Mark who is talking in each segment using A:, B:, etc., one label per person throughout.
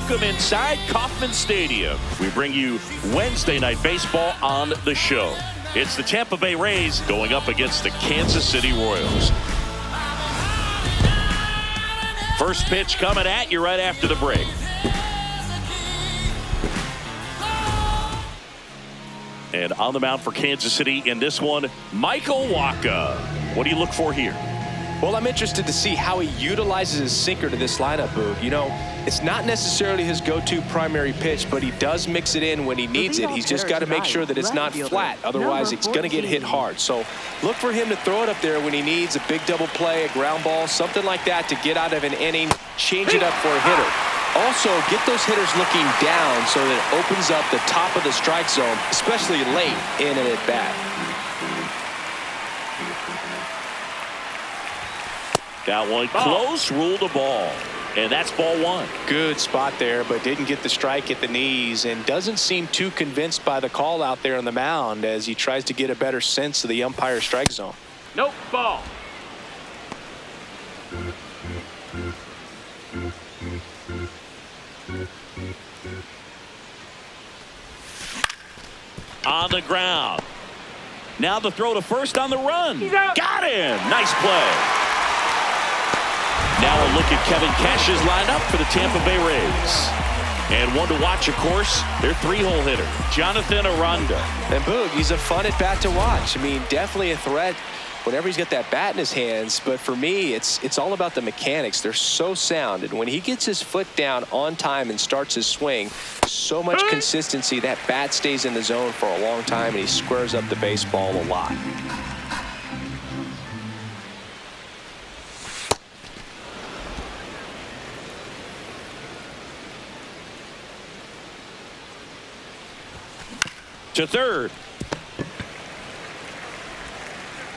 A: Welcome inside Kauffman Stadium. We bring you Wednesday Night Baseball on the show. It's the Tampa Bay Rays going up against the Kansas City Royals. First pitch coming at you right after the break. And on the mound for Kansas City in this one, Michael Wacha. What do you look for here?
B: Well, I'm interested to see how he utilizes his sinker to this lineup, Boog. You know, it's not necessarily his go-to primary pitch, but he does mix it in when he needs it. He's just got to make sure that it's not flat. Otherwise, it's going to get hit hard. So look for him to throw it up there when he needs a big double play, a ground ball, something like that to get out of an inning, change it up for a hitter. Also, get those hitters looking down so that it opens up the top of the strike zone, especially late in an at-bat.
A: Got one close, ruled a ball. And that's ball one.
B: Good spot there, but didn't get the strike at the knees and doesn't seem too convinced by the call out there on the mound as he tries to get a better sense of the umpire's strike zone.
A: Nope, ball. On the ground. Now the throw to first on the run. Got him. Nice play. Now a look at Kevin Cash's lineup for the Tampa Bay Rays. And one to watch, of course, their three-hole hitter, Jonathan Aranda.
B: And Boog, he's a fun at bat to watch. I mean, definitely a threat whenever he's got that bat in his hands. But for me, it's all about the mechanics. They're so sound. And when he gets his foot down on time and starts his swing, so much consistency, that bat stays in the zone for a long time, and he squares up the baseball a lot.
A: To third.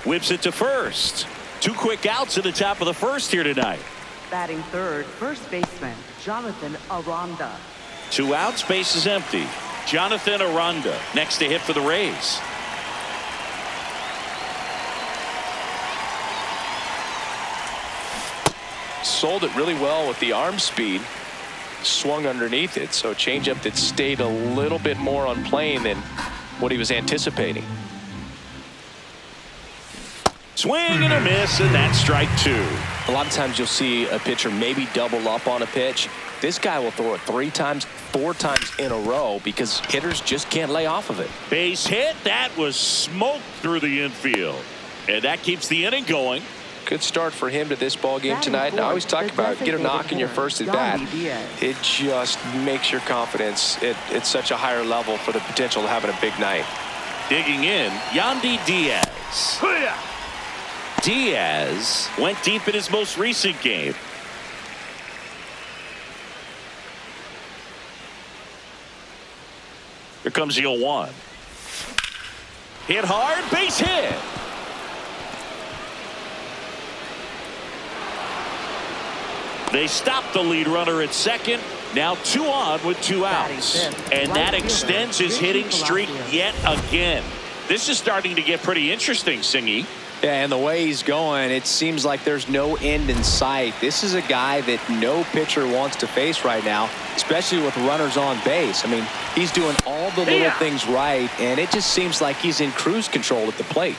A: Whips it to first. Two quick outs at the top of the first here tonight.
C: Batting third, first baseman Jonathan Aranda.
A: 2 outs, base is empty. Jonathan Aranda next to hit for the Rays.
B: Sold it really well with the arm speed. Swung underneath it, so changeup that stayed a little bit more on plane than what he was anticipating.
A: Swing and a miss, and that's strike 2.
B: A lot of times you'll see a pitcher maybe double up on a pitch. This guy will throw it 3 times, 4 times in a row because hitters just can't lay off of it.
A: Base hit. That was smoked through the infield, and that keeps the inning going.
B: Good start for him to this ball game tonight. And I always talk about get a knock in your first at bat. It just makes your confidence at such a higher level for the potential of having a big night.
A: Digging in, Yandy Diaz. Diaz went deep in his most recent game. Here comes the 0-1. Hit hard, base hit. They stopped the lead runner at second. Now 2 on with 2 outs. And that extends his hitting streak yet again. This is starting to get pretty interesting, Singy.
B: Yeah, and the way he's going, it seems like there's no end in sight. This is a guy that no pitcher wants to face right now, especially with runners on base. I mean, he's doing all the little things right, and it just seems like he's in cruise control at the plate.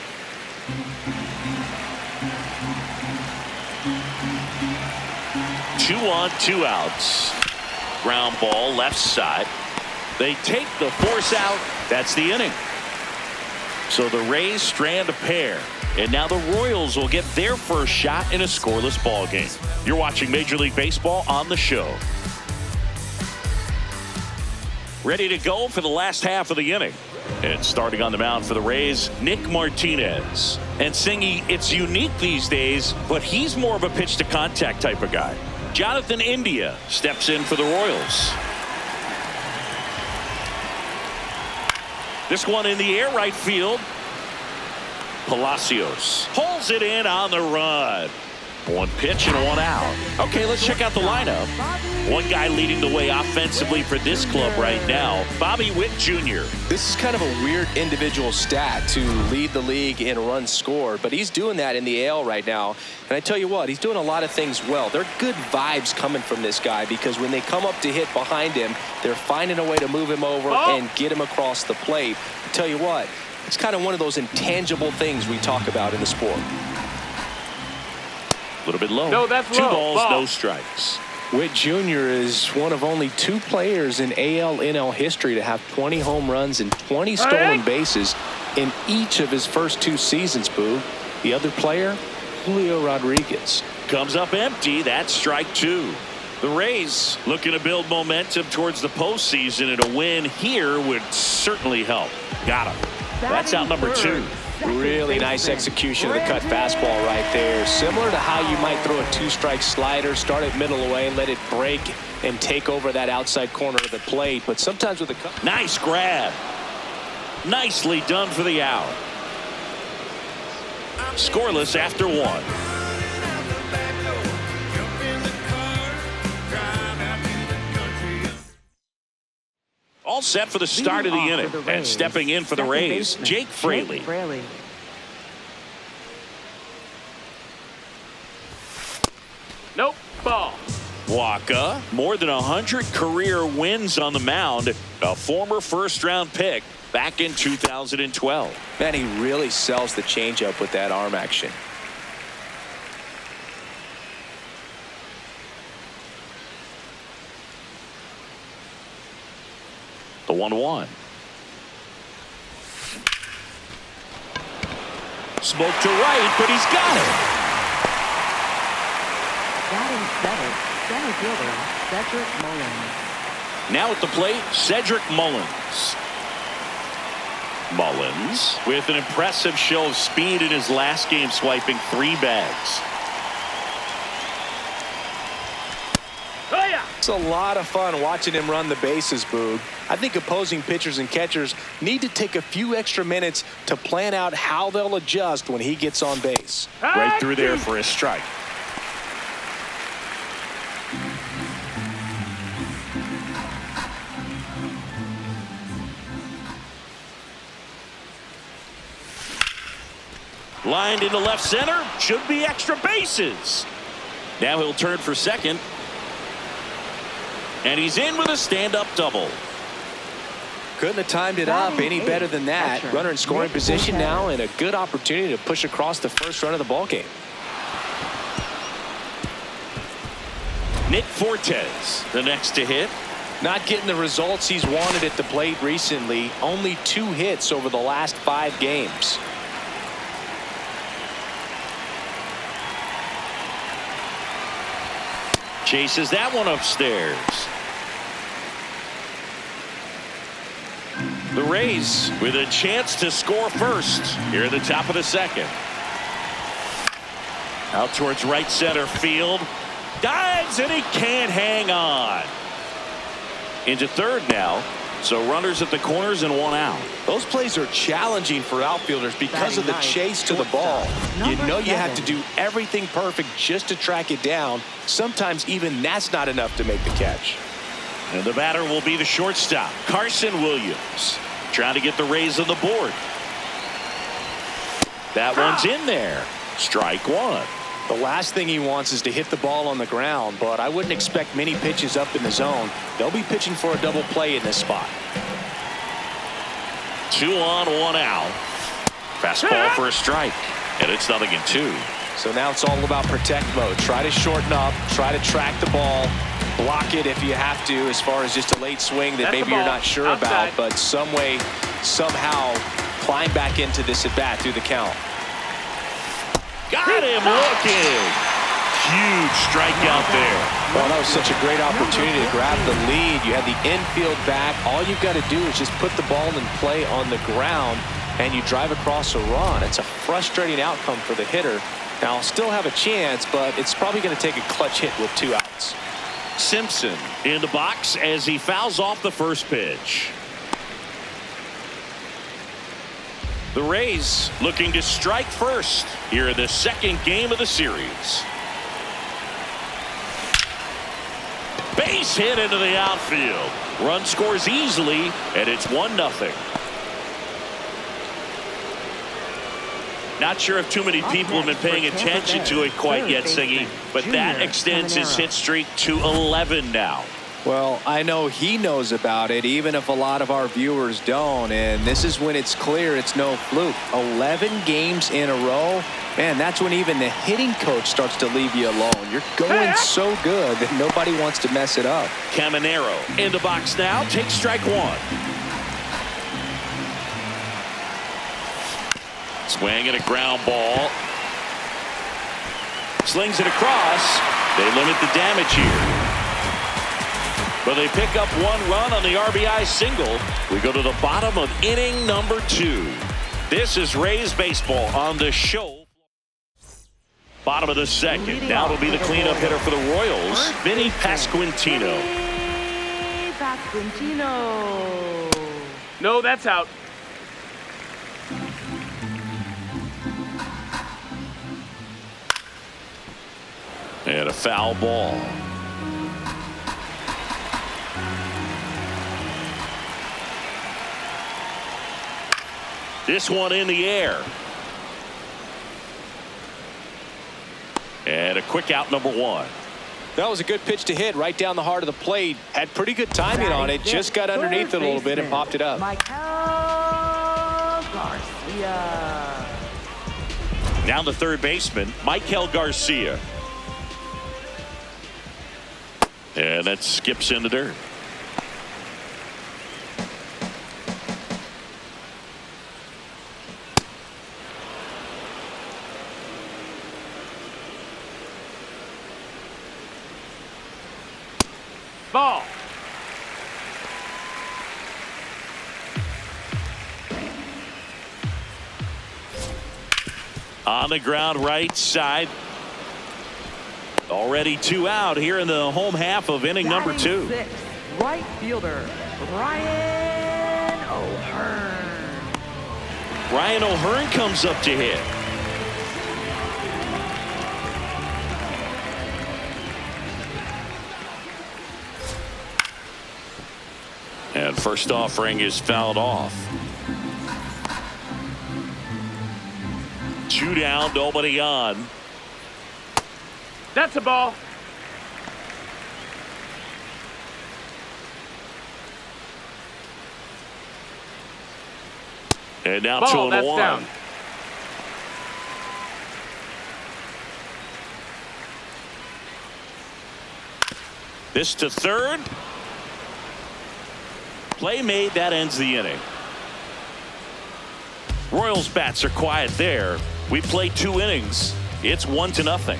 A: Two on, 2 outs. Ground ball left side. They take the force out. That's the inning. So the Rays strand a pair. And now the Royals will get their first shot in a scoreless ball game. You're watching Major League Baseball on the show. Ready to go for the last half of the inning. And starting on the mound for the Rays, Nick Martinez. And Singy, it's unique these days, but he's more of a pitch to contact type of guy. Jonathan India steps in for the Royals. This one in the air, right field. Palacios holds it in on the run. One pitch and one out. Okay, let's check out the lineup. One guy leading the way offensively for this club right now, Bobby Witt Jr.
B: This is kind of a weird individual stat to lead the league in runs scored, but he's doing that in the AL right now. And I tell you what, he's doing a lot of things well. There are good vibes coming from this guy because when they come up to hit behind him, they're finding a way to move him over and get him across the plate. I tell you what, it's kind of one of those intangible things we talk about in the sport.
A: A little bit low.
D: No, that's
A: Two
D: low.
A: balls,
D: Ball.
A: no strikes.
B: Witt Jr. is one of only 2 players in AL/NL history to have 20 home runs and 20 stolen bases in each of his first 2 seasons, Boo. The other player, Julio Rodriguez.
A: Comes up empty. That's strike 2. The Rays looking to build momentum towards the postseason, and a win here would certainly help. Got him. That's out number 2.
B: Really nice execution of the cut fastball right there. Similar to how you might throw a 2-strike slider, start it middle away, let it break and take over that outside corner of the plate. But sometimes with a cut.
A: Nice grab. Nicely done for the out. Scoreless after 1. All set for the start of the inning. And stepping in for the Rays, Jake Fraley.
D: Nope. Ball.
A: Waka, more than 100 career wins on the mound. A former first-round pick back in 2012.
B: Man, he really sells the changeup with that arm action.
A: The 1-1. Smoke to right, but he's got it.
C: Batting seventh, center fielder Cedric Mullins.
A: Now at the plate, Cedric Mullins. Mullins with an impressive show of speed in his last game, swiping 3 bags.
D: Oh, yeah.
B: It's a lot of fun watching him run the bases, Boog. I think opposing pitchers and catchers need to take a few extra minutes to plan out how they'll adjust when he gets on base.
A: Right through there for a strike. Lined into left center, should be extra bases. Now he'll turn for second. And he's in with a stand-up double.
B: Couldn't have timed it up any better than that. Runner in scoring position now and a good opportunity to push across the first run of the ballgame.
A: Nick Fortes, the next to hit.
B: Not getting the results he's wanted at the plate recently. Only 2 hits over the last 5 games.
A: Chases that one upstairs. The Rays with a chance to score first here at the top of the second. Out towards right center field. Dives and he can't hang on. Into third now. So runners at the corners and 1 out.
B: Those plays are challenging for outfielders because of the chase to the ball. You know you have to do everything perfect just to track it down. Sometimes even that's not enough to make the catch.
A: And the batter will be the shortstop, Carson Williams. Trying to get the Rays on the board. That one's in there. Strike 1.
B: The last thing he wants is to hit the ball on the ground, but I wouldn't expect many pitches up in the zone. They'll be pitching for a double play in this spot.
A: 2 on, 1 out. Fastball for a strike. And it's 0-2.
B: So now it's all about protect mode. Try to shorten up, try to track the ball, block it if you have to, as far as just a late swing that maybe you're not sure about, but some way, somehow climb back into this at bat through the count.
A: Got him looking. Huge strikeout there.
B: Well, that was such a great opportunity to grab the lead. You had the infield back. All you've got to do is just put the ball in play on the ground, and you drive across a run. It's a frustrating outcome for the hitter. Now, still have a chance, but it's probably going to take a clutch hit with 2 outs.
A: Simpson in the box as he fouls off the first pitch. The Rays looking to strike first here in the second game of the series. Base hit into the outfield. Run scores easily, and it's 1-0. Not sure if too many people have been paying attention to it quite yet, Singy, but that extends his hit streak to 11 now.
B: Well, I know he knows about it, even if a lot of our viewers don't. And this is when it's clear it's no fluke. 11 games in a row. Man, that's when even the hitting coach starts to leave you alone. You're going so good that nobody wants to mess it up.
A: Caminero in the box now. Takes strike one. Swing and a ground ball. Slings it across. They limit the damage here. But they pick up 1 run on the RBI single. We go to the bottom of inning number 2. This is Rays baseball on the show. Bottom of the second. Now it'll be the cleanup hitter for the Royals, Vinny Pasquantino.
D: No, that's out.
A: And a foul ball. This one in the air. And a quick out, number 1.
B: That was a good pitch to hit right down the heart of the plate. Had pretty good timing on it. Just got underneath it a little bit and popped it up.
A: Now the third baseman, Michael Garcia. And that skips in the dirt.
D: Ball.
A: On the ground, right side. Already 2 out here in the home half of inning number 2.
C: Right fielder, Ryan O'Hearn.
A: Ryan O'Hearn comes up to hit. And first offering is fouled off. 2 down, nobody on.
D: That's a ball.
A: And now
D: Ball,
A: 2-1.
D: that's down.
A: This to third. Play made, that ends the inning. Royals bats are quiet there. We played 2 innings. It's 1-0.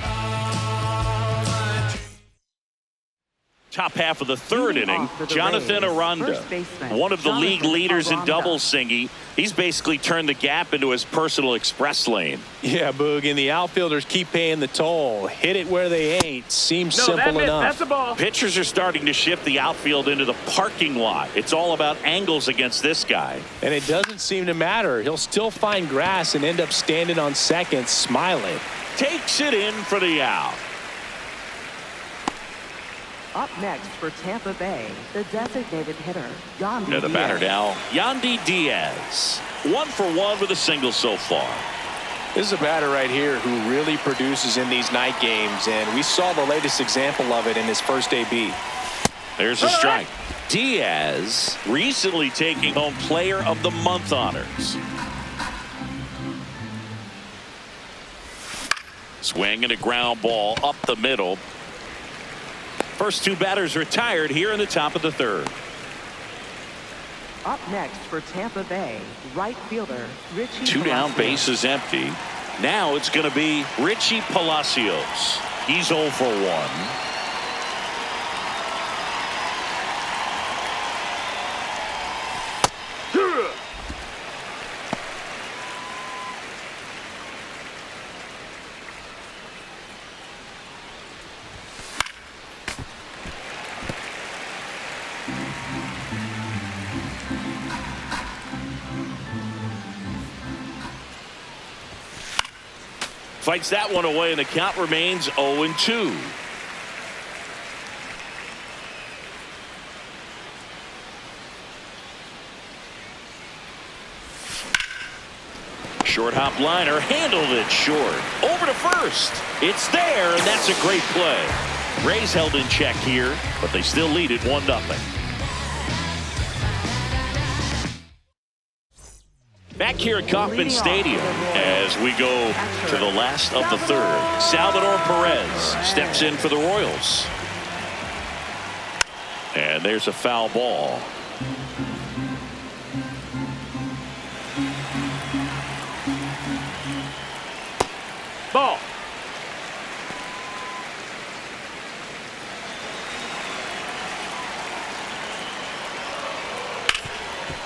A: Top half of the third inning, Jonathan Aranda, one of the league leaders in doubles, Singy. He's basically turned the gap into his personal express lane.
B: Yeah, Boog, and the outfielders keep paying the toll. Hit it where they ain't. Seems simple enough.
D: That's a ball.
A: Pitchers are starting to shift the outfield into the parking lot. It's all about angles against this guy.
B: And it doesn't seem to matter. He'll still find grass and end up standing on second, smiling.
A: Takes it in for the out.
C: Up next for Tampa Bay, the designated hitter, Yandy
A: Now the batter
C: Diaz.
A: now, Yandy Diaz. 1 for 1 with a single so far.
B: This is a batter right here who really produces in these night games, and we saw the latest example of it in his first AB.
A: There's a strike. Diaz recently taking home Player of the Month honors. Swing and a ground ball up the middle. First 2 batters retired here in the top of the third.
C: Up next for Tampa Bay, right fielder, Richie
A: 2 down,
C: Palacios.
A: bases empty. Now it's going to be Richie Palacios. He's 0 for 1. Fights that one away, and the count remains 0-2. Short hop liner handled it short. Over to first. It's there, and that's a great play. Rays held in check here, but they still lead it 1-0. Back here at Kauffman Stadium as we go to the last of the third. Salvador Perez steps in for the Royals. And there's a foul ball.
D: Ball.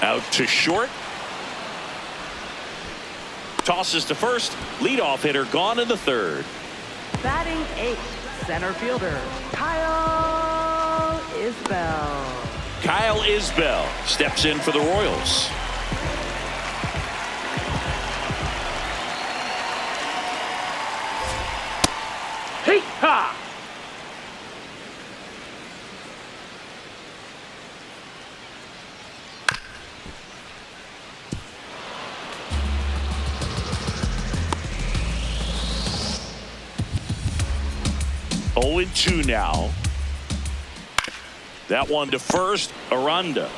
A: Out to short. Tosses to first. Leadoff hitter gone in the third.
C: Batting 8th, center fielder, Kyle Isbell.
A: Kyle Isbell steps in for the Royals.
D: Hey, ha!
A: 0-2 now. That one to first, Aranda.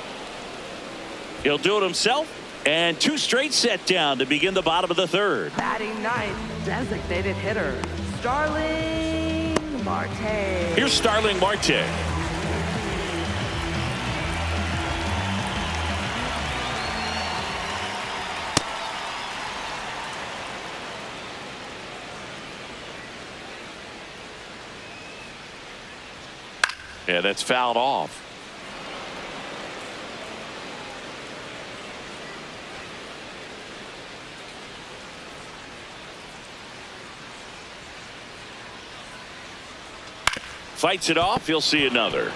A: He'll do it himself, and 2 straight set down to begin the bottom of the third.
C: Batting 9th, designated hitter, Starling Marte.
A: Here's Starling Marte. Yeah, that's fouled off. Fights it off. He'll see another.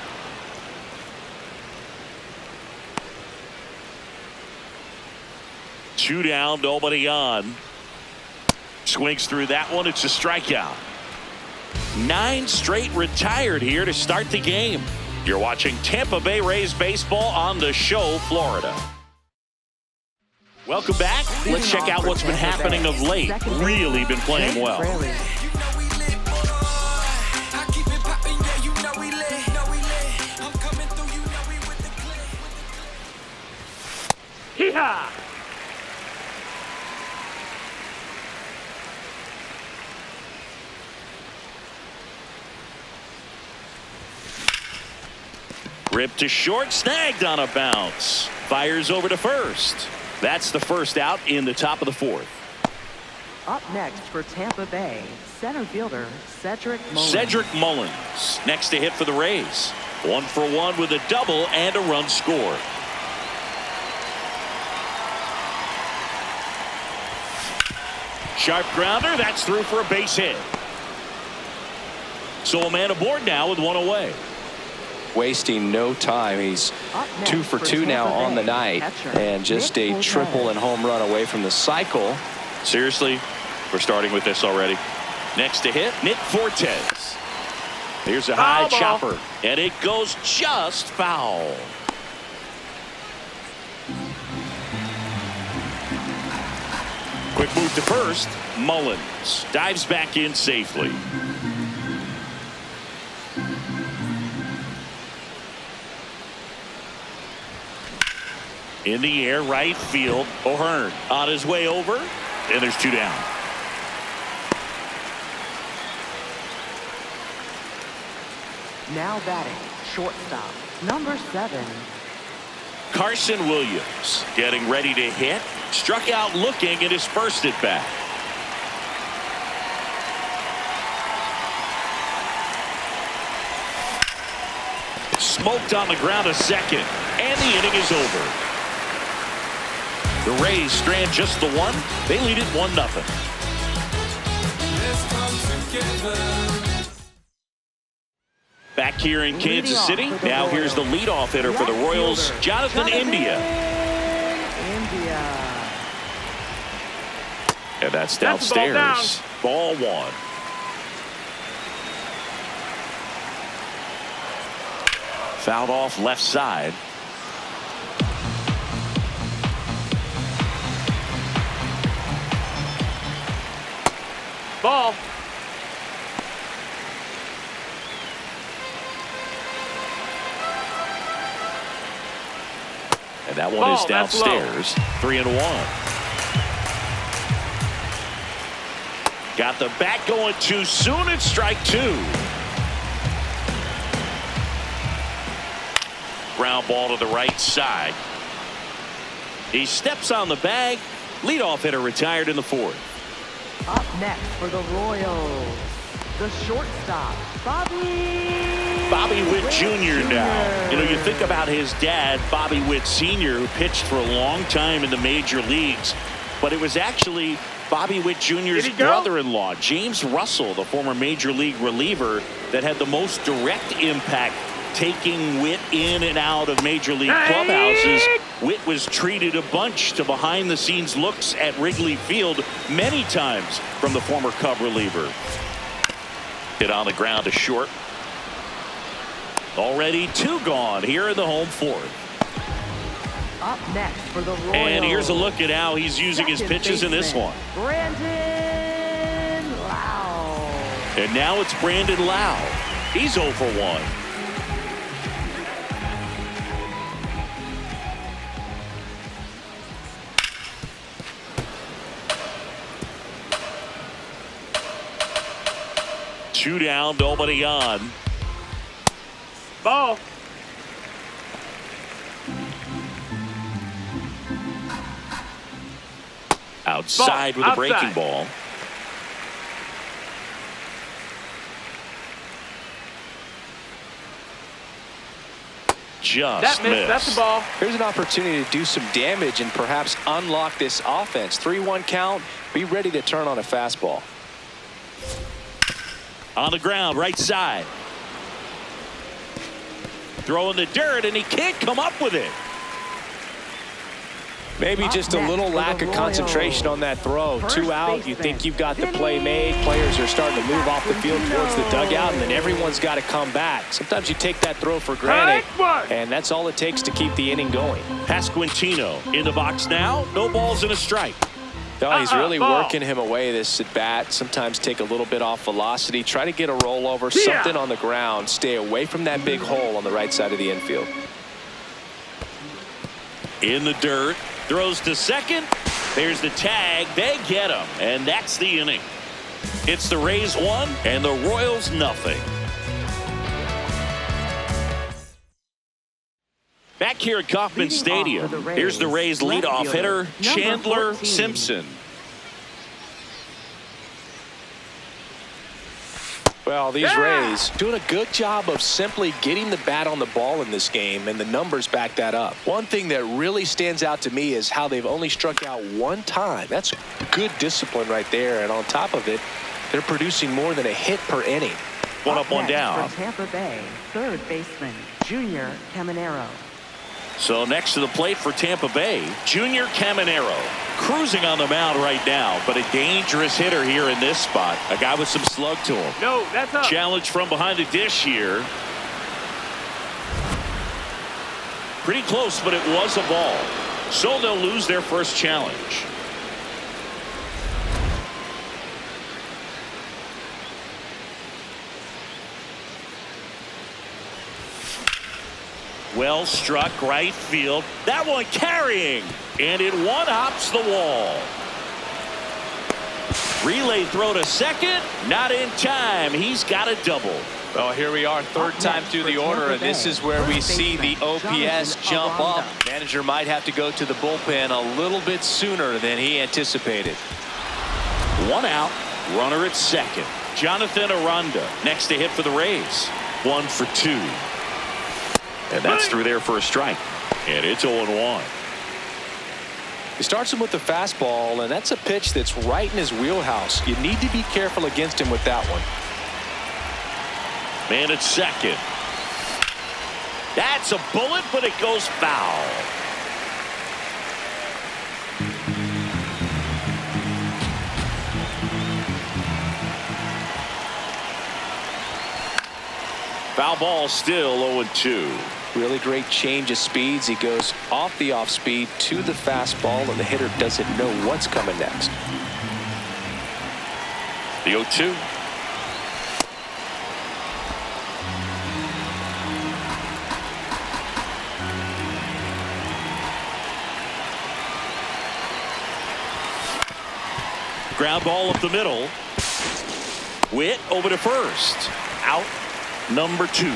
A: Two down, nobody on. Swings through that one. It's a strikeout. 9 straight retired here to start the game. You're watching Tampa Bay Rays baseball on The Show, Florida. Welcome back. Let's check out what's been happening of late. Really been playing well.
D: Hee-haw!
A: Ripped to short, snagged on a bounce. Fires over to first. That's the first out in the top of the fourth.
C: Up next for Tampa Bay, center fielder Cedric Mullins.
A: Cedric Mullins next to hit for the Rays. 1 for 1 with a double and a run scored. Sharp grounder, that's through for a base hit. So a man aboard now with 1 away.
B: Wasting no time. He's 2 for 2 now on the night, and just a triple and home run away from the cycle.
A: Seriously, we're starting with this already. Next to hit, Nick Fortes. Here's a high chopper, and it goes just foul. Quick move to first. Mullins dives back in safely. In the air, right field. O'Hearn on his way over, and there's 2 down.
C: Now batting, shortstop, number 7.
A: Carson Williams getting ready to hit. Struck out looking and dispersed it back. Smoked on the ground a second, and the inning is over. The Rays strand just the 1. They lead it 1-0. Back here in Kansas City. Now here's the leadoff hitter for the Royals, Jonathan India. And that's downstairs. Ball 1. Fouled off left side.
D: Ball.
A: And that one is downstairs. 3-1. Got the bat going too soon. It's strike two. Ground ball to the right side. He steps on the bag. Leadoff hitter retired in the fourth.
C: Up next for the Royals, the shortstop, Bobby
A: Witt Jr. now. You know, you think about his dad, Bobby Witt Sr., who pitched for a long time in the major leagues, but it was actually Bobby Witt Jr.'s brother-in-law, James Russell, the former major league reliever, that had the most direct impact taking Witt in and out of major league clubhouses. Witt was treated a bunch to behind-the-scenes looks at Wrigley Field many times from the former Cub reliever. Hit on the ground to short. Already two gone here in the home fourth.
C: Up next for the Royals.
A: And here's a look at how he's using his pitches in this one.
C: Brandon Lau.
A: And now it's Brandon Lau. He's 0 for 1. Two down, nobody on.
D: Ball.
A: Outside with a breaking ball. Just missed.
D: That's the ball.
B: Here's an opportunity to do some damage and perhaps unlock this offense. 3-1 count. Be ready to turn on a fastball.
A: On the ground, right side. Throwing the dirt, and he can't come up with it.
B: Maybe just a little lack of concentration on that throw. 2 out. You think you've got the play made. Players are starting to move off the field towards the dugout, and then everyone's got to come back. Sometimes you take that throw for granted, and that's all it takes to keep the inning going.
A: Pasquantino in the box now. No balls and a strike.
B: No, he's really working him away this at bat. Sometimes take a little bit off velocity. Try to get a rollover, something on the ground. Stay away from that big hole on the right side of the infield.
A: In the dirt. Throws to second. There's the tag. They get him. And that's the inning. It's the Rays 1 and the Royals nothing. Back here at Kauffman Stadium, here's the Rays leadoff hitter, Chandler Simpson.
B: Well, these Rays doing a good job of simply getting the bat on the ball in this game, and the numbers back that up. One thing that really stands out to me is how they've only struck out 1 time. That's good discipline right there, and on top of it, they're producing more than a hit per inning.
A: One up, one down.
C: For Tampa Bay, third baseman, Junior Caminero.
A: So next to the plate for Tampa Bay, Junior Caminero. Cruising on the mound right now, but a dangerous hitter here in this spot. A guy with some slug to him.
D: No, that's up.
A: Challenge from behind the dish here. Pretty close, but it was a ball. So they'll lose their first challenge. Well struck right field. That one carrying. And it one-hops the wall. Relay throw to second. Not in time. He's got a double.
B: Well, here we are, third time through the order, and this is where we see the OPS jump up. Manager might have to go to the bullpen a little bit sooner than he anticipated.
A: 1 out. Runner at second. Jonathan Aranda next to hit for the Rays. 1 for 2. And that's through there for a strike. And it's 0-1.
B: He starts him with the fastball, and that's a pitch that's right in his wheelhouse. You need to be careful against him with that one.
A: Man at second. That's a bullet, but it goes foul. Foul ball still 0-2.
B: Really great change of speeds. He goes off the off speed to the fastball, and the hitter doesn't know what's coming next.
A: The 0-2. Ground ball up the middle. Witt over to first. Out number 2.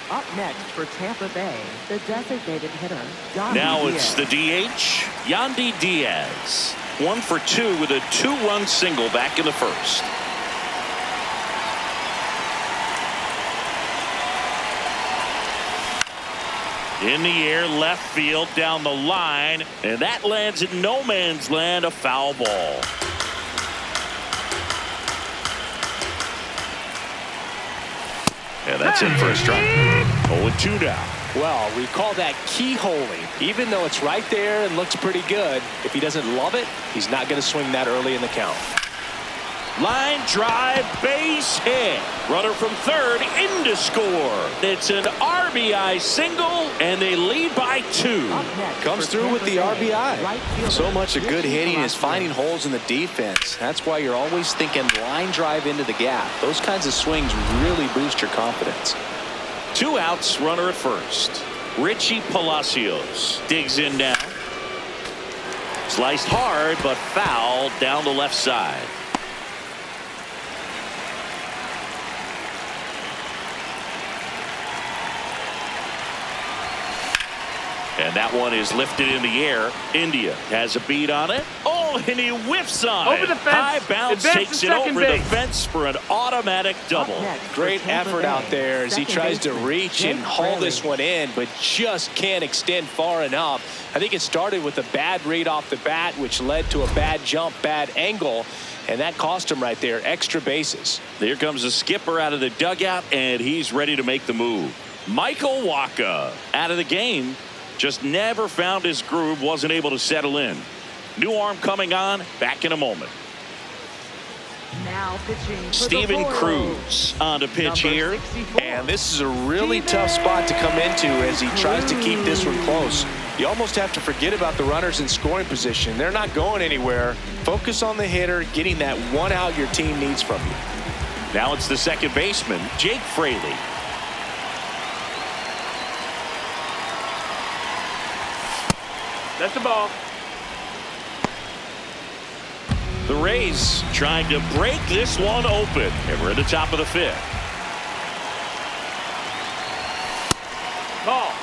C: Up next for Tampa Bay, the designated hitter, Yandy
A: Now
C: Diaz.
A: it's the DH, Yandy Diaz. 1 for 2 with a 2-run single back in the first. In the air, left field, down the line, and that lands in no man's land, a foul ball. And that's in for a strike. 0-2 now.
B: Well, we call that keyholing. Even though it's right there and looks pretty good, if he doesn't love it, he's not going to swing that early in the count.
A: Line drive, base hit. Runner from third in to score. It's an RBI single, and they lead by 2.
B: Comes through with the RBI. So much of good hitting is finding holes in the defense. That's why you're always thinking line drive into the gap. Those kinds of swings really boost your confidence.
A: 2 outs, runner at first. Richie Palacios digs in now. Sliced hard, but foul down the left side. And that one is lifted in the air. India has a beat on it. Oh, and he whiffs on
D: Over
A: it.
D: the fence.
A: High bounce
D: Advance
A: takes
D: to
A: it
D: second
A: over
D: base.
A: the fence for an automatic double.
B: Great effort out there as he tries to reach and haul this one in, but just can't extend far enough. I think it started with a bad read off the bat, which led to a bad jump, bad angle, and that cost him right there. Extra bases.
A: Here comes the skipper out of the dugout, and he's ready to make the move. Michael Wacha out of the game. Just never found his groove, wasn't able to settle in. New arm coming on, back in a moment.
C: Now pitching for
A: Steven
C: the Royals,
A: Cruz on to pitch
C: number
A: here.
C: 64.
B: And this is a really tough spot to come into as he tries to keep this one close. You almost have to forget about the runners in scoring position. They're not going anywhere. Focus on the hitter, getting that one out your team needs from you.
A: Now it's the second baseman, Jake Fraley.
D: That's the ball.
A: The Rays trying to break this one open. And we're at the top of the 5th.
D: Ball.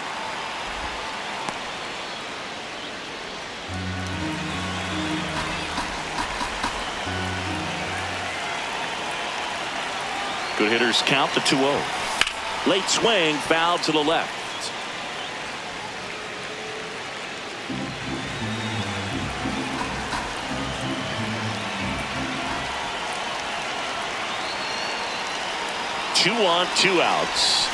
A: Good hitters count the 2-0. Late swing, foul to the left. Two on, 2 outs.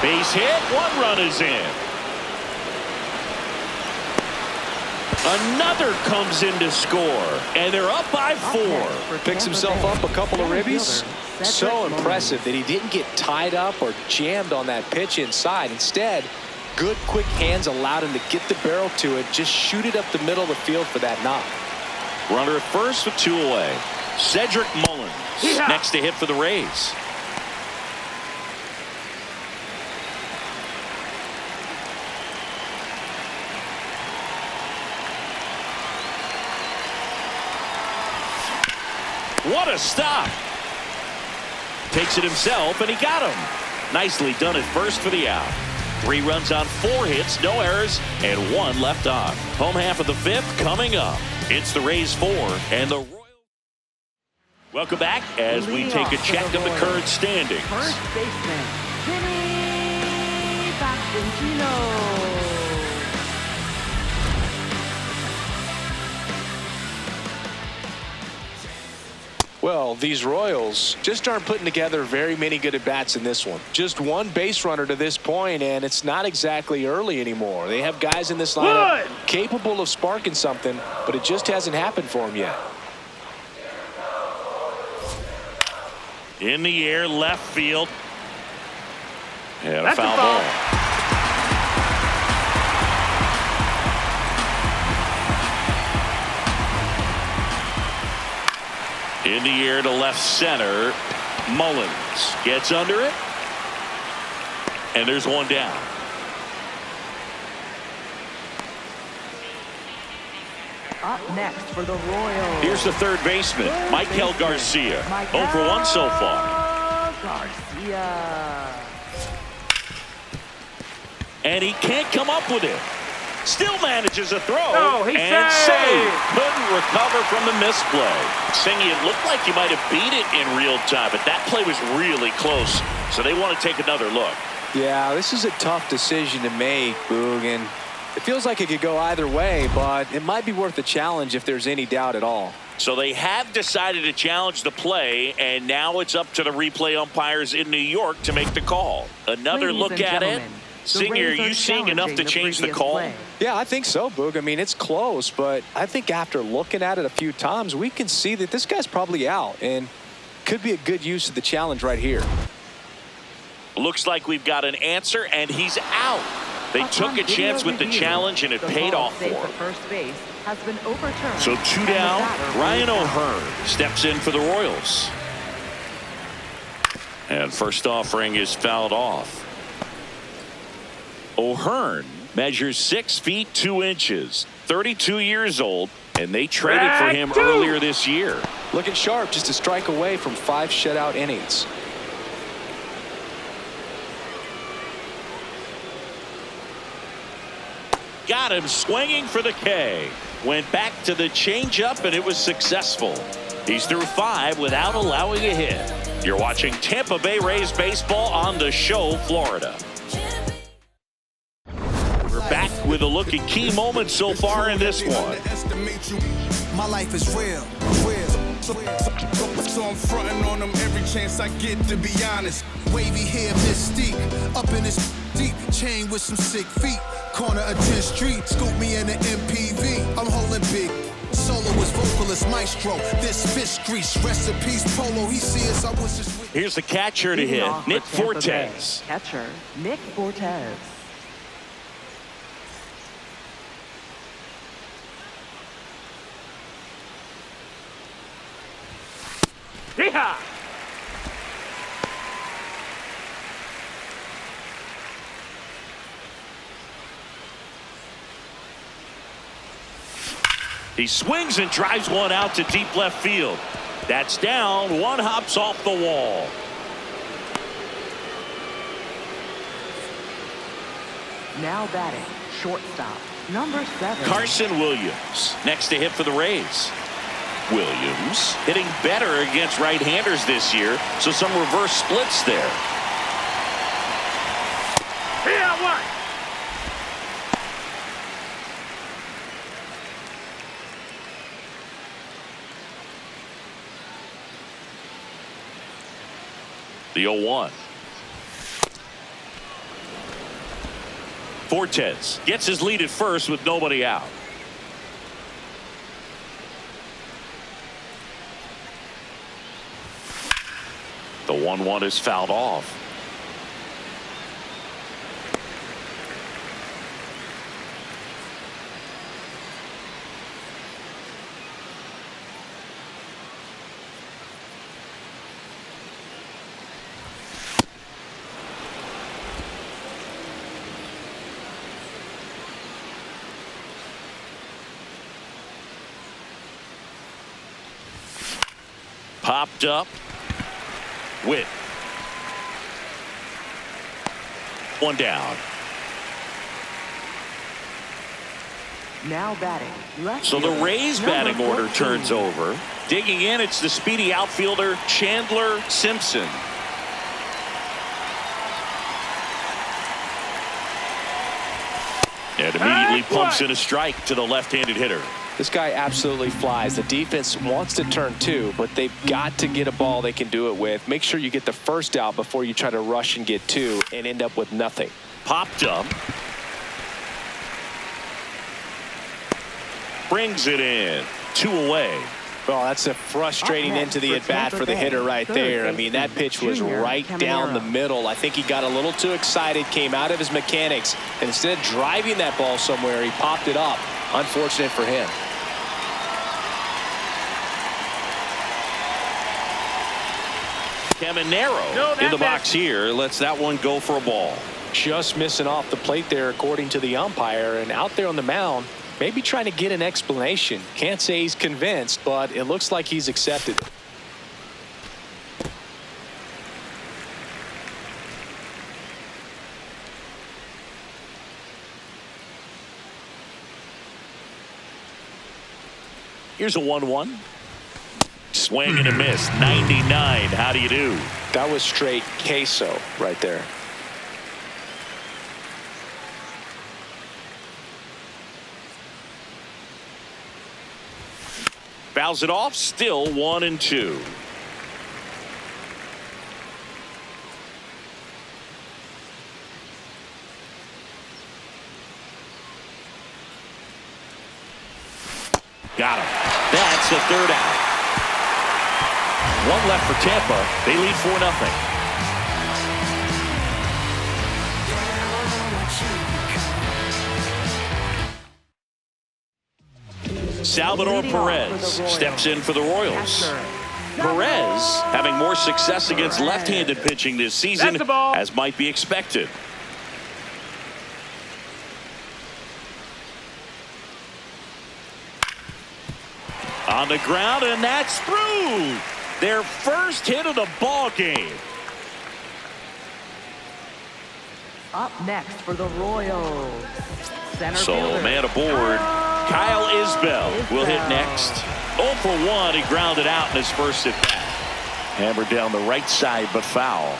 A: Base hit, 1 run is in. Another comes in to score, and they're up by 4.
B: Picks himself up a couple of ribbies. So impressive that he didn't get tied up or jammed on that pitch inside. Instead, good quick hands allowed him to get the barrel to it, just shoot it up the middle of the field for that knock.
A: Runner at first with 2 away. Cedric Mullins next to hit for the Rays. What a stop. Takes it himself, and he got him. Nicely done at first for the out. 3 runs on 4 hits, no errors, and 1 left on. Home half of the 5th coming up. It's the Rays 4 and the Royals. Welcome back as we take a check of the current standings.
C: First baseman, Jimmy Pasquantino.
B: Well, these Royals just aren't putting together very many good at-bats in this one. Just 1 base runner to this point, and it's not exactly early anymore. They have guys in this lineup capable of sparking something, but it just hasn't happened for them yet.
A: In the air, left field. And a
D: That's a
A: foul
D: foul.
A: ball. In the air to left center. Mullins gets under it. And there's one down.
C: Up next for the Royals.
A: Here's the third baseman, Michael Garcia. 0 for 1 so far.
C: Garcia.
A: And he can't come up with it. Still manages a throw.
D: Oh, he
A: and
D: saved.
A: couldn't recover from the misplay. Singy, it looked like he might have beat it in real time, but that play was really close. So they want to take another look.
B: Yeah, this is a tough decision to make, Boog, and it feels like it could go either way, but it might be worth a challenge if there's any doubt at all.
A: So they have decided to challenge the play, and now it's up to the replay umpires in New York to make the call. Another
C: Ladies
A: look
C: and
A: at it.
C: gentlemen,
A: Singer, are you seeing enough to change the call?
C: play.
B: Yeah, I think so, Boog. I mean, it's close, but I think after looking at it a few times, we can see that this guy's probably out, and could be a good use of the challenge right here.
A: Looks like we've got an answer, and he's out. They took a chance with the challenge, and it paid off for him.
C: First base has been overturned.
A: So 2 down. Ryan O'Hearn steps in for the Royals. And first offering is fouled off. O'Hearn measures 6 feet 2 inches, 32 years old, and they traded for him earlier this year.
B: Looking sharp, just a strike away from 5 shutout innings.
A: Got him swinging for the K. Went back to the changeup, and it was successful. He's through 5 without allowing a hit. You're watching Tampa Bay Rays baseball on The Show, Florida. We're back with a look at key moments so far in this one.
E: My life is real. So I'm fronting on them every chance I get, to be honest. Wavy hair, mystique, up in this deep chain with some sick feet. Corner of 10th Street, scoop me in an MPV. I'm holding big. Soloist, vocalist, maestro. This fish grease, rest in peace, Polo. He sees I was just.
A: Here's the catcher to hit, Nick Fortes.
C: Catcher, Nick Fortes.
D: Yeehaw!
A: He swings and drives one out to deep left field. That's down. One hops off the wall.
C: Now batting, shortstop, number 7.
A: Carson Williams next to hit for the Rays. Williams hitting better against right-handers this year, so some reverse splits there.
D: Here, what?
A: The 0-1. Fortes gets his lead at first with nobody out. The 1-1 is fouled off. Popped up. Witt. One down.
C: Now batting, left
A: So the
C: field,
A: Rays
C: number
A: batting order
C: 14.
A: turns over. Digging in, it's the speedy outfielder Chandler Simpson. And immediately pumps in a strike to the left-handed hitter.
B: This guy absolutely flies. The defense wants to turn 2, but they've got to get a ball they can do it with. Make sure you get the first out before you try to rush and get 2 and end up with nothing.
A: Popped up. Brings it in. 2 away.
B: Well, that's a frustrating end to the at-bat for the hitter right there. I mean, that pitch was right down the middle. I think he got a little too excited, came out of his mechanics, and instead of driving that ball somewhere, he popped it up. Unfortunate for him.
A: Caminero in the box here. Lets that one go for a ball.
B: Just missing off the plate there, according to the umpire, and out there on the mound, maybe trying to get an explanation. Can't say he's convinced, but it looks like he's accepted it.
A: Here's a 1-1. Swing and a miss. 99. How do you do?
B: That was straight queso right there.
A: Fouls it off. Still 1-2. Got him. That's the third out. One left for Tampa. They lead 4-0. Salvador Perez steps in for the Royals. Perez having more success against left-handed pitching this season, as might be expected. On the ground, and that's through. Their first hit of the ball game.
C: Up next for the Royals, center
A: So
C: fielder,
A: man aboard. Kyle Isbell will hit next. 0 for 1. He grounded out in his first at bat. Hammered down the right side, but foul.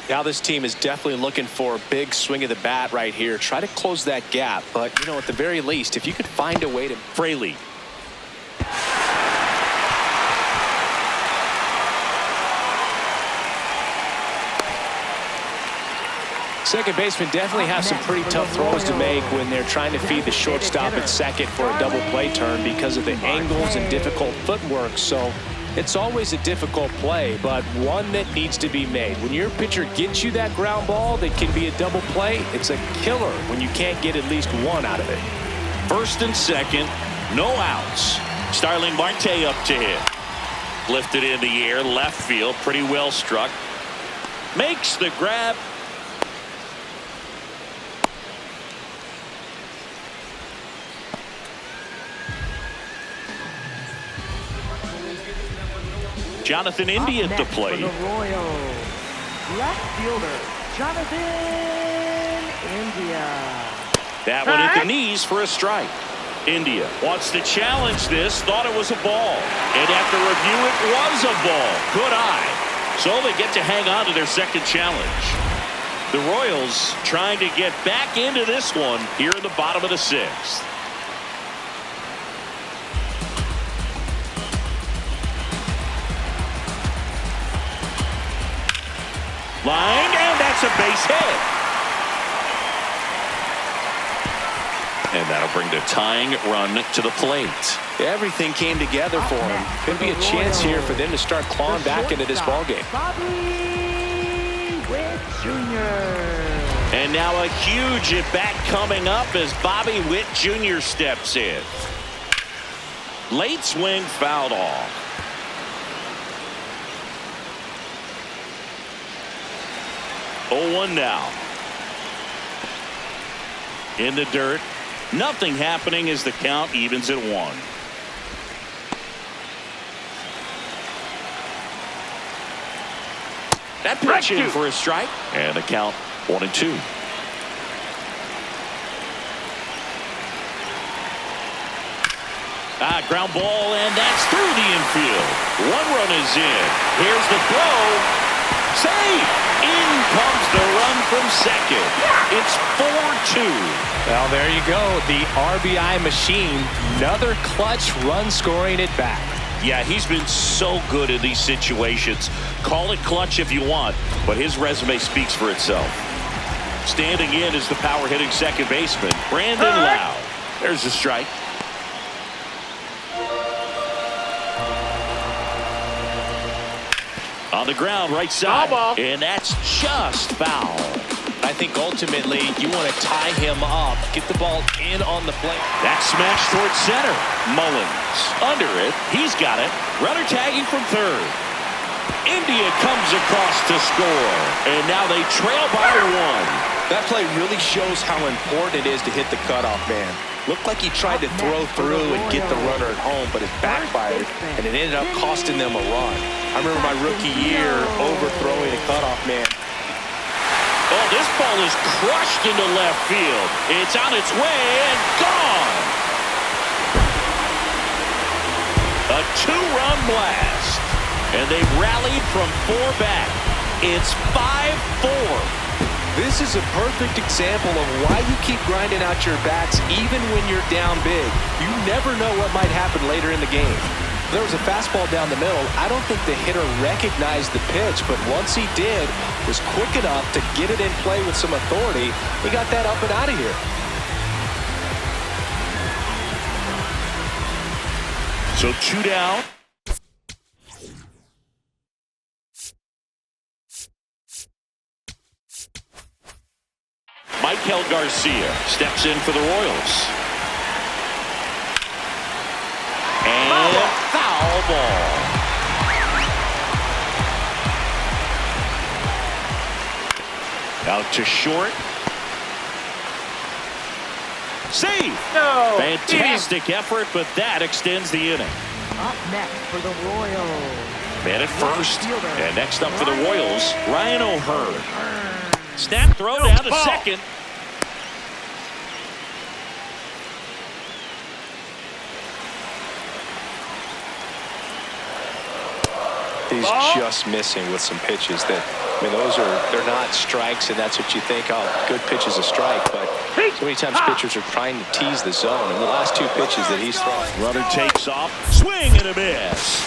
B: Now this team is definitely looking for a big swing of the bat right here. Try to close that gap, but you know, at the very least, if you could find a way to.
A: Fraley.
B: Second baseman definitely have some pretty tough throws to make when they're trying to feed the shortstop at second for a double play turn because of the angles and difficult footwork. So it's always a difficult play, but one that needs to be made. When your pitcher gets you that ground ball that can be a double play, it's a killer when you can't get at least one out of it.
A: First and second, no outs. Starling Marte up to hit. Lifted in the air, left field, pretty well struck. Makes the grab. Jonathan India at the plate.
C: For the Royals, left fielder Jonathan India.
A: That one hit the knees for a strike. India wants to challenge this. Thought it was a ball. And after review, it was a ball. Good eye. So they get to hang on to their second challenge. The Royals trying to get back into this one here in the bottom of the sixth. Line, and that's a base hit. And that'll bring the tying run to the plate.
B: Everything came together for him. Could be a chance here for them to start clawing back into this ballgame.
C: Bobby Witt Jr.
A: And now a huge at-bat coming up as Bobby Witt Jr. steps in. Late swing fouled off. Oh, 1 now. In the dirt. Nothing happening as the count evens at 1. That pitch in for a strike. And the count 1-2. Ground ball, and that's through the infield. 1 run is in. Here's the throw. Save! In comes the run from second. It's 4-2.
B: Well, there you go. The RBI machine. Another clutch run scoring at bat.
A: Yeah, he's been so good in these situations. Call it clutch if you want, but his resume speaks for itself. Standing in is the power hitting second baseman, Brandon Lau. There's a strike. On the ground, right side. And that's just foul.
B: I think ultimately you want to tie him up, get the ball in on the play.
A: That smash towards center. Mullins under it. He's got it. Runner tagging from third. India comes across to score. And now they trail by one.
B: That play really shows how important it is to hit the cutoff man. Looked like he tried to throw through and get the runner at home, but it backfired, and it ended up costing them a run. I remember my rookie year overthrowing a cutoff man.
A: Oh, this ball is crushed into left field. It's on its way and gone. A two-run blast. And they've rallied from 4 back. It's 5-4.
B: This is a perfect example of why you keep grinding out your bats even when you're down big. You never know what might happen later in the game. There was a fastball down the middle. I don't think the hitter recognized the pitch, but once he did, was quick enough to get it in play with some authority. He got that up and out of here.
A: So 2 down. Michael Garcia steps in for the Royals. And foul ball. Out to short. Save!
D: No!
A: Fantastic effort, but that extends the inning.
C: Up next for the Royals.
A: Man at first. And next up for the Royals, Ryan O'Hearn. Snap throw down to second.
B: He's just missing with some pitches that, I mean, they're not strikes, and that's what you think, oh, good pitch is a strike, but so many times pitchers are trying to tease the zone, and the last 2 pitches that he's thrown.
A: Runner takes off, swing and a miss.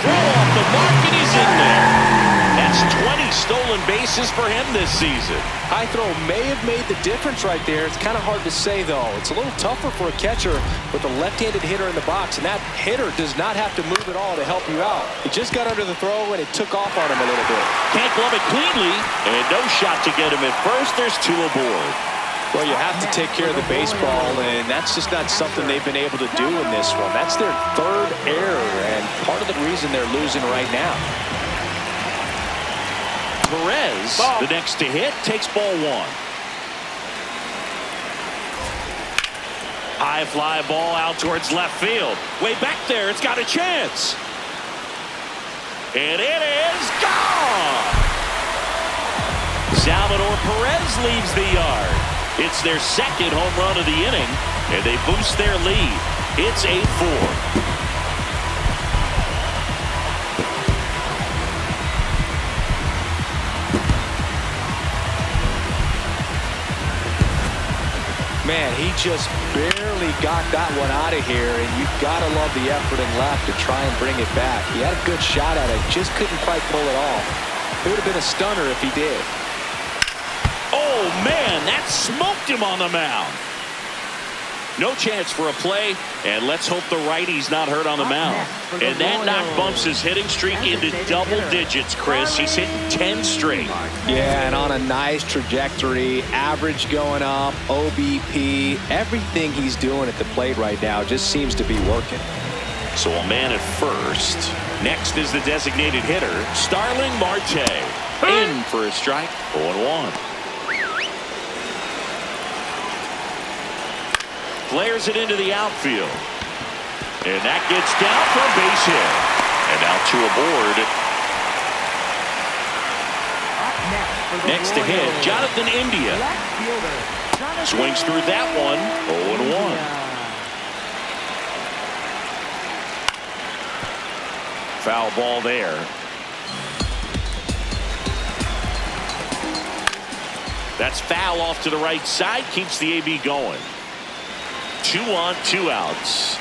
A: Throw off the mark, and he's in there. That's 20 stolen bases for him this season.
B: High throw may have made the difference right there. It's kind of hard to say, though. It's a little tougher for a catcher with a left-handed hitter in the box, and that hitter does not have to move at all to help you out. He just got under the throw, and it took off on him a little bit.
A: Can't glove it cleanly, and no shot to get him at first. There's 2 aboard.
B: Well, you have to take care of the baseball, and that's just not something they've been able to do in this one. That's their 3rd error, and part of the reason they're losing right now.
A: Perez, the next to hit, takes ball 1. High fly ball out towards left field. Way back there, it's got a chance. And it is gone! Salvador Perez leaves the yard. It's their 2nd home run of the inning, and they boost their lead. It's 8-4.
B: Man, he just barely got that one out of here, and you've got to love the effort and left to try and bring it back. He had a good shot at it, just couldn't quite pull it off. It would have been a stunner if he did.
A: Oh, man, that smoked him on the mound. No chance for a play, and let's hope the righty's not hurt on the mound. And that knock bumps his hitting streak into double digits, Chris. He's hitting 10 straight.
B: Yeah, and on a nice trajectory, average going up, OBP, everything he's doing at the plate right now just seems to be working.
A: So a man at first. Next is the designated hitter, Starling Marte. In for a strike, 0-1. Flares it into the outfield. And that gets down for a base hit. And now 2 aboard. Next to hit, Jonathan India. Swings through that one, 0-1. Foul ball there. That's foul off to the right side, keeps the AB going. 2 on, 2 outs.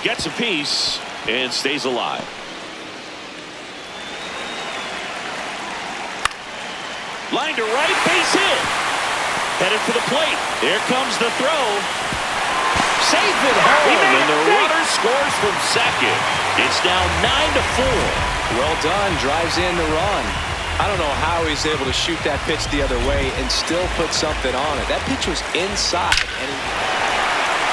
A: Gets a piece and stays alive. Line to right, base hit. Headed for the plate. There comes the throw. Safe at home, and the runner scores from second. It's now 9-4.
B: Well done, drives in the run. I don't know how he's able to shoot that pitch the other way and still put something on it. That pitch was inside. And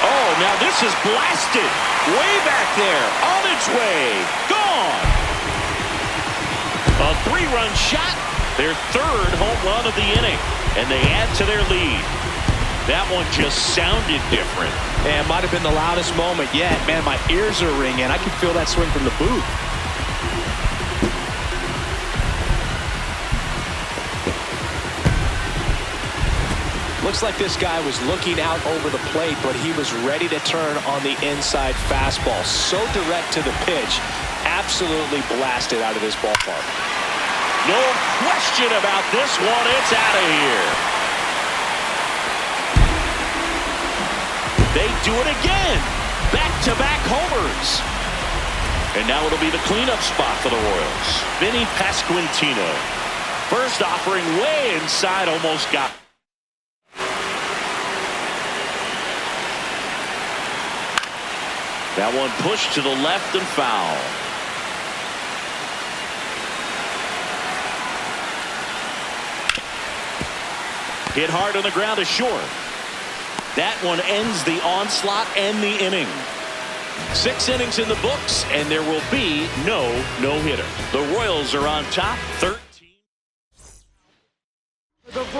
A: oh, now this is blasted. Way back there. On its way. Gone. A 3-run shot. Their 3rd home run of the inning. And they add to their lead. That one just sounded different.
B: Man, might have been the loudest moment yet. Man, my ears are ringing. I can feel that swing from the booth. Looks like this guy was looking out over the plate, but he was ready to turn on the inside fastball. So direct to the pitch. Absolutely blasted out of this ballpark.
A: No question about this one. It's out of here. They do it again. Back-to-back homers. And now it'll be the cleanup spot for the Royals. Vinny Pasquantino. First offering way inside, almost got. That one pushed to the left and foul. Hit hard on the ground to short. That one ends the onslaught and the inning. 6 innings in the books, and there will be no-hitter. The Royals are on top, 13.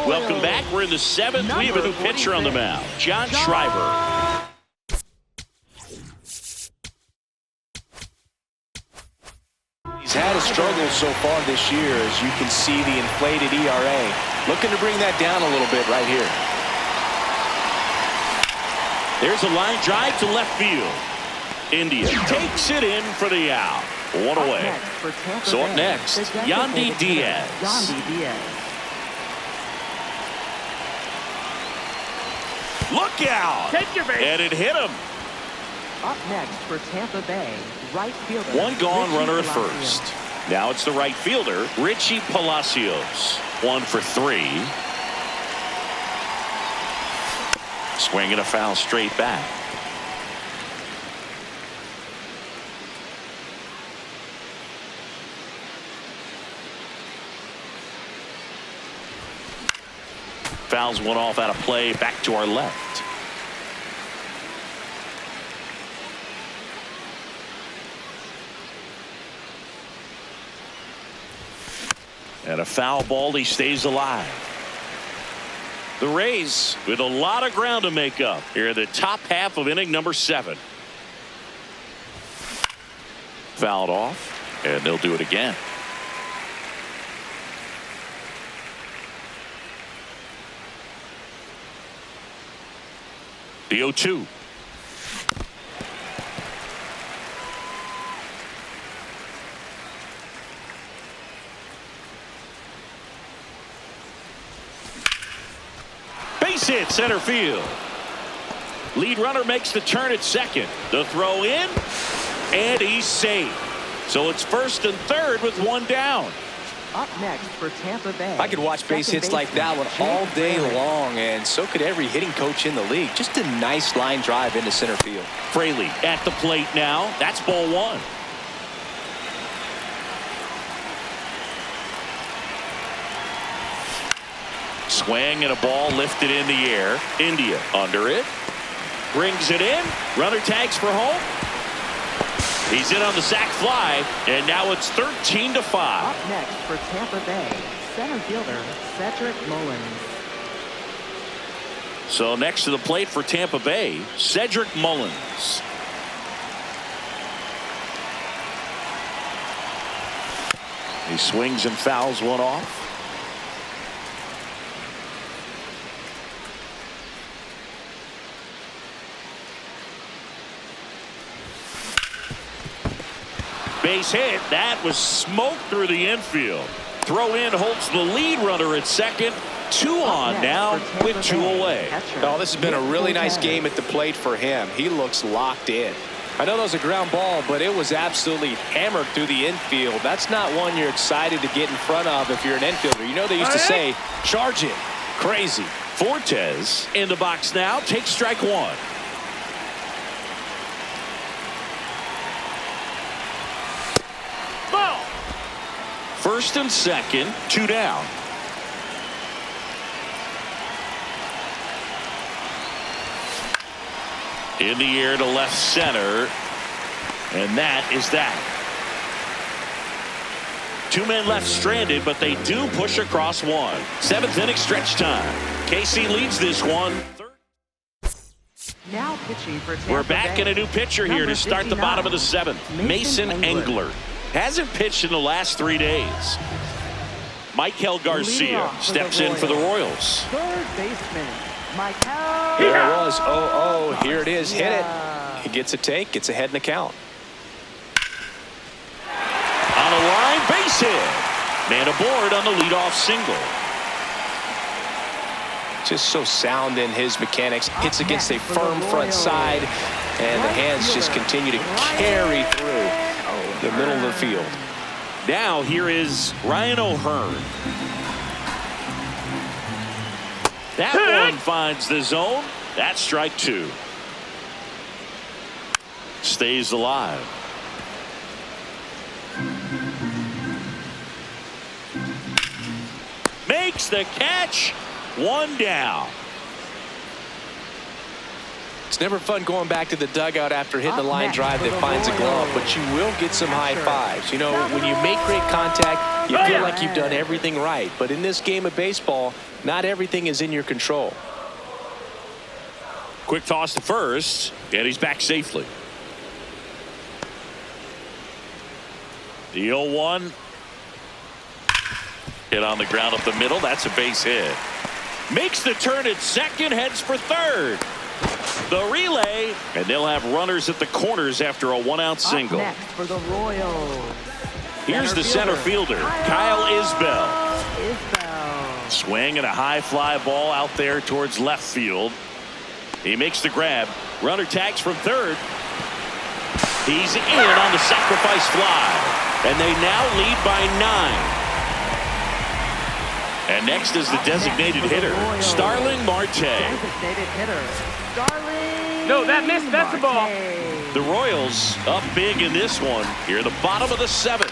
A: Welcome back. We're in the 7th. We have a new pitcher on the mound, John Schreiber.
B: He's had a struggle so far this year, as you can see the inflated ERA. Looking to bring that down a little bit right here.
A: There's a line drive to left field. India takes it in for the out. 1 away. So up next, Yandy Diaz. Look out!
D: Take your base.
A: And it hit him.
C: Up next for Tampa Bay, right fielder.
A: One gone
C: Richie
A: runner at
C: Palacios.
A: first. Now it's the right fielder, Richie Palacios. 1 for 3. Swing and a foul straight back. Fouls one off out of play, back to our left. And a foul ball, he stays alive. The Rays with a lot of ground to make up here in the top half of inning number 7. Fouled off, and they'll do it again. The 0-2. Base hit center field. Lead runner makes the turn at second. The throw in, and he's safe. So it's first and third with 1 down.
C: Up next for Tampa Bay.
B: I could watch base hits like that one all day long, and so could every hitting coach in the league. Just a nice line drive into center field.
A: Fraley at the plate now. That's ball 1. Swing and a ball lifted in the air. India under it. Brings it in. Runner tags for home. He's in on the sac fly, and now it's 13-5.
C: Up next for Tampa Bay, center fielder Cedric Mullins.
A: So next to the plate for Tampa Bay, Cedric Mullins. He swings and fouls one off. Base hit. That was smoke through the infield. Throw in holds the lead runner at second. 2 on now with 2 away.
B: Oh, this has been a really nice game at the plate for him. He looks locked in. I know that was a ground ball, but it was absolutely hammered through the infield. That's not one you're excited to get in front of if you're an infielder. You know they used to say, charge it. Crazy.
A: Fortes in the box now. Takes strike 1. First and second, 2 down. In the air to left center. And that is that. 2 men left stranded, but they do push across one. 7th inning stretch time. KC leads this one.
C: Now pitching for Tampa
A: We're back
C: Bay.
A: in a new pitcher here to start the bottom of the 7th. Mason Engler. Hasn't pitched in the last 3 days. Michael Garcia steps in for the Royals.
C: Third baseman, Michael.
B: There it was. Oh, here it is. Hit it. He gets a take, gets ahead in the count.
A: On a line, base hit. Man aboard on the leadoff single.
B: Just so sound in his mechanics. Hits against a firm front side, and the hands just continue to carry through the middle of the field.
A: Now here is Ryan O'Hearn. That one finds the zone. That's strike 2. Stays alive. Makes the catch. 1 down.
B: It's never fun going back to the dugout after hitting a line drive that finds a glove, but you will get some high fives. You know, when you make great contact, you feel like you've done everything right. But in this game of baseball, not everything is in your control.
A: Quick toss to first, and he's back safely. The 0-1. Hit on the ground up the middle. That's a base hit. Makes the turn at second, heads for third. The relay, and they'll have runners at the corners after a 1-out single.
C: Up next for the Royals.
A: Here's the center fielder, Kyle Isbell. Swing and a high fly ball out there towards left field. He makes the grab. Runner tags from third. He's in on the sacrifice fly. And they now lead by 9. And next is the designated hitter, Starling Marte.
C: Designated hitter, Starling.
D: No, that missed. That's the ball.
A: The Royals up big in this one. Here at the bottom of the 7th.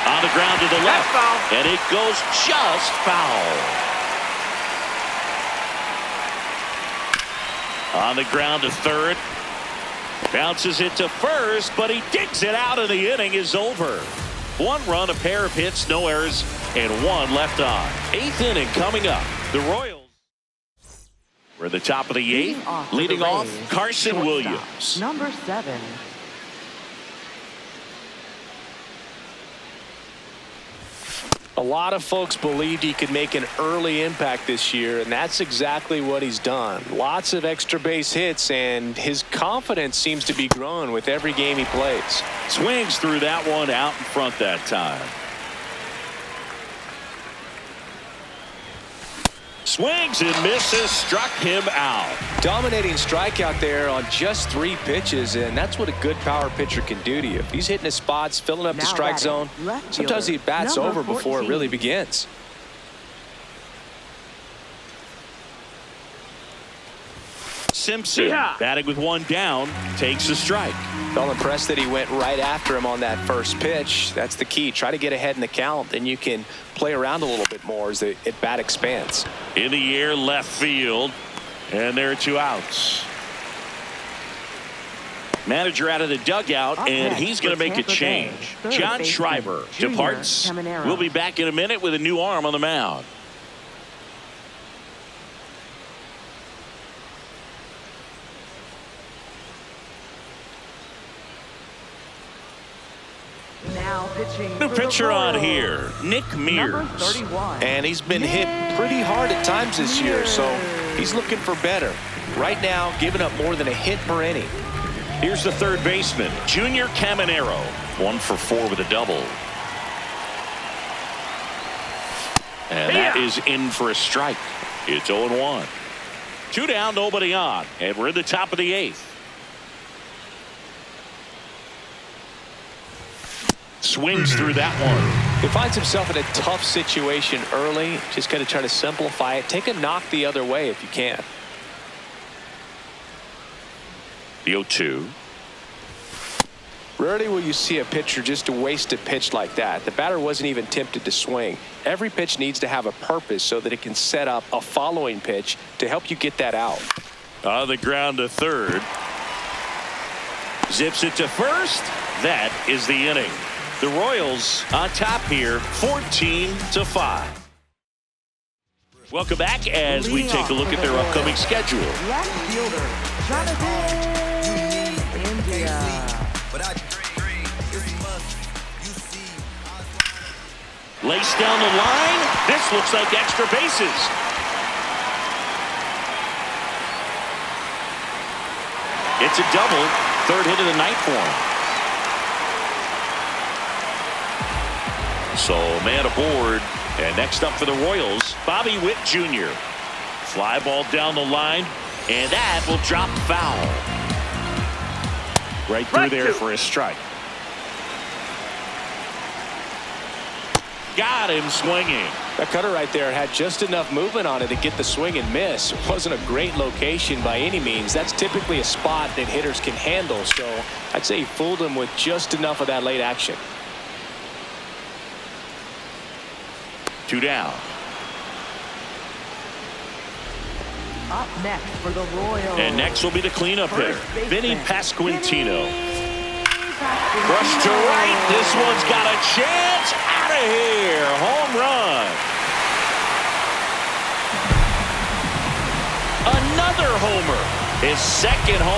A: On the ground to the left. And it goes just foul. On the ground to third. Bounces it to first, but he digs it out, and the inning is over. 1 run, a pair of hits, no errors, and 1 left on. 8th inning coming up. The Royals. We're at the top of the 8th. Leading off, Carson Williams.
C: Number 7.
B: A lot of folks believed he could make an early impact this year, and that's exactly what he's done. Lots of extra base hits, and his confidence seems to be growing with every game he plays.
A: Swings through that one out in front that time. Swings and misses, struck him out.
B: Dominating strikeout there on just 3 pitches, and that's what a good power pitcher can do to you. If he's hitting his spots, filling up the strike zone, sometimes he bats over before it really begins.
A: Simpson, batting with 1 down, takes a strike.
B: Felt impressed that he went right after him on that first pitch. That's the key. Try to get ahead in the count, then you can play around a little bit more as the at-bat expands.
A: In the air, left field, and there are 2 outs. Manager out of the dugout, and he's going to make a change. John Schreiber departs. We'll be back in a minute with a new arm on the mound.
C: Now pitching.
A: New pitcher on here, Nick
C: Number
A: Mears.
C: 31.
B: And he's been hit pretty hard at times this year, so he's looking for better. Right now, giving up more than a hit per inning.
A: Here's the third baseman, Junior Caminero. 1 for 4 with a double. And that is in for a strike. It's 0-1. 2 down, nobody on. And we're in the top of the 8th. swings through that one.
B: He finds himself in a tough situation early. Just got to try to simplify it. Take a knock the other way if you can.
A: The 0-2.
B: Rarely will you see a pitcher just waste a pitch like that. The batter wasn't even tempted to swing. Every pitch needs to have a purpose so that it can set up a following pitch to help you get that out.
A: On the ground to third. Zips it to first. That is the inning. The Royals on top here, 14-5. Welcome back as we take a look at their upcoming schedule.
C: Left fielder, Jonathan India.
A: Laced down the line. This looks like extra bases. It's a double. Third hit of the night for him. So man aboard. And next up for the Royals, Bobby Witt Jr. Fly ball down the line. And that will drop foul. Right through there for a strike. Got him swinging.
B: That cutter right there had just enough movement on it to get the swing and miss. It wasn't a great location by any means. That's typically a spot that hitters can handle. So I'd say he fooled him with just enough of that late action.
A: 2 down.
C: Up next for the Royals.
A: And next will be the cleanup hitter,
C: First
A: Vinny
C: baseman,
A: Pasquantino.
C: Pasquantino.
A: Rush to right. This one's got a chance. Out of here. Home run. Another homer. His second home.